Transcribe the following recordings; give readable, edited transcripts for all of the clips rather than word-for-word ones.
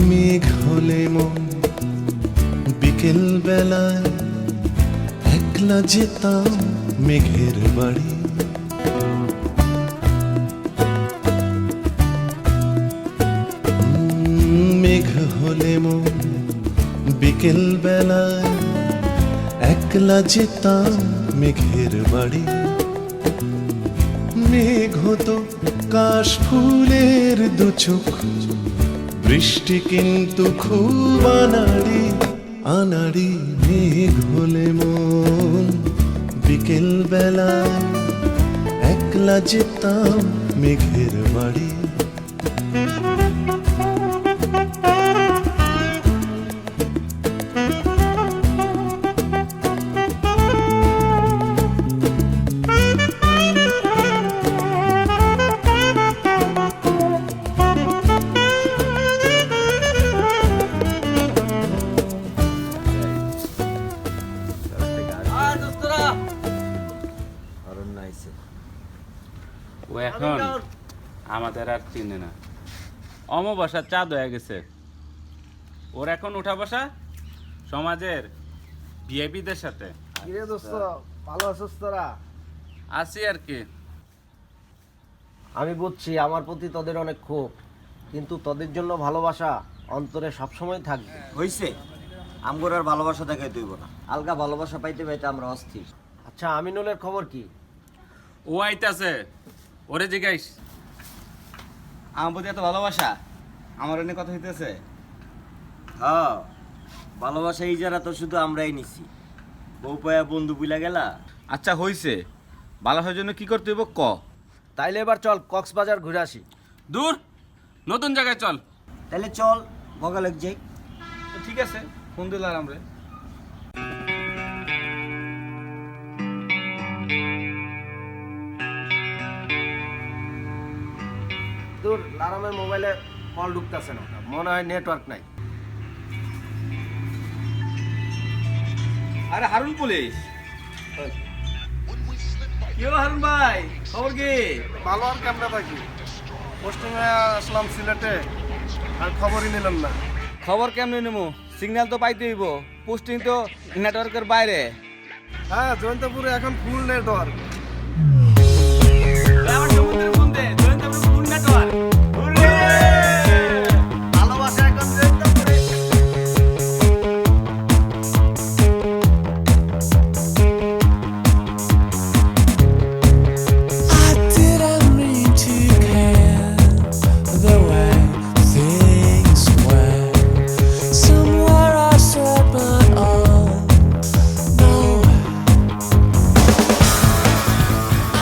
মেঘ হলে মন বিকেল বেলায় একলা যেতাম মেঘের বাড়ি। মেঘ হলে মন বিকেল বেলায় একলা যেতাম মেঘের বাড়ি। মেঘ হতো কাশ ফুলের দুচোখ, বৃষ্টি কিন্তু খুব আনাড়ি আনাড়ি। মেঘ হলে মন বিকেল বেলায় একলা যেতাম মেঘের বাড়ি। ও এখন আমাদের আর চিনে না, অমাবস্যার চাঁদ হয়ে গেছে। ওর এখন উঠা বসা সমাজের ভিআইপিদের সাথে। কিরে দোস্ত, ভালো আছিস তোরা? আছি আর কি। আমি বুঝছি আমার প্রতি তোদের অনেক ক্ষোভ, কিন্তু তোদের জন্য ভালোবাসা অন্তরে সবসময় থাকবে। হইছে, আমগোর আর ভালোবাসা দেখাই তুইব না। আলগা ভালোবাসা পাইতে পাইতে আমরা অস্থির। আচ্ছা, আমিনুলের খবর কি? ও আইতাছে, ওরে জিগাইস। আমার প্রতি এত ভালোবাসা, আমার অনেক কথা হইতেছে। হ্যাঁ, ভালোবাসা ইজারা তো শুধু আমরাই নিছি। বউ পায়া বন্ধু বুইলা গেলা। আচ্ছা হইছে, ভালোবাসার জন্য কি করতে হইব ক। তাইলে এবার চল কক্সবাজার ঘুরে আসি। দূর, নতুন জায়গায় চল। তাহলে চল বগালেক যাই। ঠিক আছে, ফোন দিলাম আমরা। তোর লারামের মোবাইলে কল ঢুকতেছে না, মনে হয় নেটওয়ার্ক নাই। আরে হারুন পুলিশ। কি হলো হারুন ভাই, খবর কি? ভালো আর কেমন থাকি, পোস্টিংয়ে আসলাম সিলেটে, আর খবরই নিলাম না। খবর কেমনে নেবো? সিগন্যাল তো পাইতে হইব, পোস্টিং তো নেটওয়ার্কের বাইরে। হ্যাঁ, জয়ন্তপুরে এখন ফুল নেটওয়ার্ক। ভালোবাসা এখন জয়ন্তপুরে। I didn't mean to care the way things went. Somewhere I said, but oh no,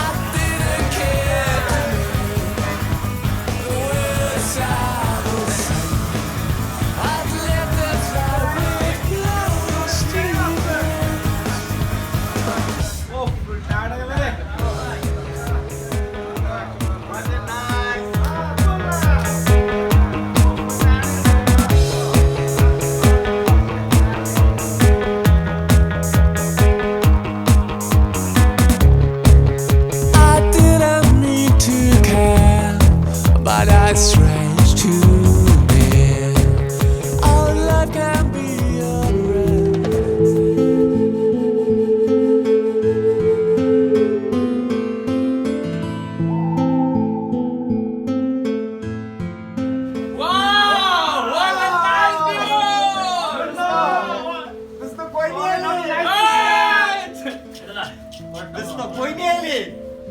I didn't care to me the words I would say. I'd let the traffic close to you. I didn't need to care, but that's strange to me. Our life can be a breath.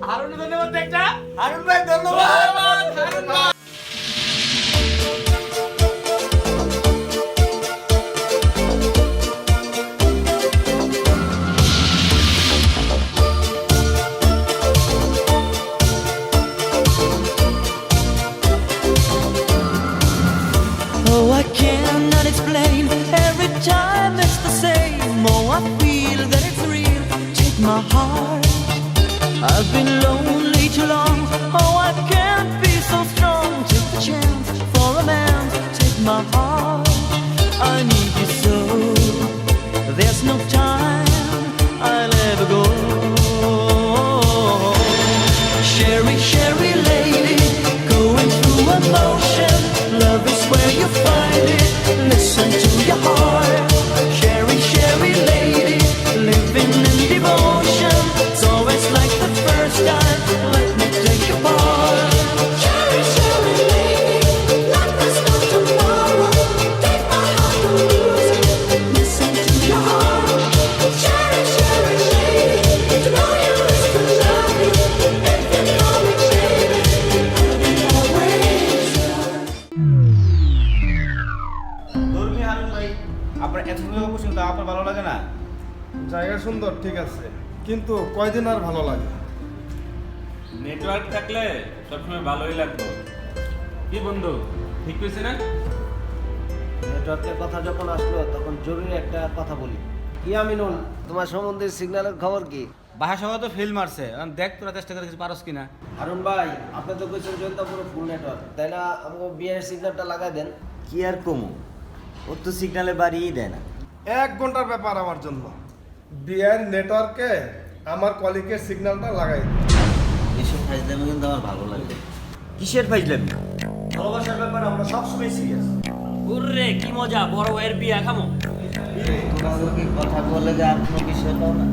Harun ধন্যবাদ একটা। হারুন ভাই ধন্যবাদ। হারুন ভাই। Oh, I cannot explain. Every time it's the same. Oh, I feel that it's real. Take my heart. I've been lonely too long. Oh, I can't be so strong. Take the chance for a man. Take my heart. I need you so. There's no time I'll ever go. Sherry, Sherry lady, going through emotion. Love is where you find it. your heart. Sherry, Sherry lady, living in devotion. So it's like the first time, let me take your part. Sherry, Sherry lady, like there's no tomorrow. Take my heart to lose it, listen to your heart. Sherry, Sherry lady, to know you is to love you. If you know me, baby, I'll be always yours. ধর্মী হারুন ভাই, আপনার এত সুন্দর বসে তো আপনার ভালো লাগে না? জায়গা সুন্দর ঠিক আছে, কিন্তু কয়দিন আর ভালো লাগে? নেটওয়ার্ক থাকলে সবসময় ভালোই লাগতো। কি বন্ধু, ঠিক হয়েছে না? নেটওয়ার্কের কথা যখন আসলো তখন জরুরি একটা কথা বলি। কি আমিনুল, তোমার সম্বন্ধে সিগন্যালের খবর কি? বাসা সবাই তো ফেল মারছে, এখন দেখ তোরা চেষ্টা করে কিছু পারস কিনা। হারুন ভাই, আপনি তো কইছেন জয়ন্তপুরে ফুল নেটওয়ার্ক, তাই না? আমাকে বিয়ের সিগন্যালটা লাগাই দেন। কি আর কমু, ওর তো সিগনালে বাড়িয়েই দেয় না। 1 ঘন্টার ব্যাপার আমার জন্য। বিয়ের নেটওয়ার্কে আমার কলিগের সিগন্যালটা লাগাই দিন। এসব ফাইজলামি কিন্তু আমার ভালো লাগে। কিসের ফাইজলামি? ভালোবাসার ব্যাপারে আমরা সবসময় সিরিয়াস। ওরে কি মজা, বড় ভাইয়ের বিয়া খামো। তোমাদেরকে কথা বলে যে আর কোনো বিষয় পাও না।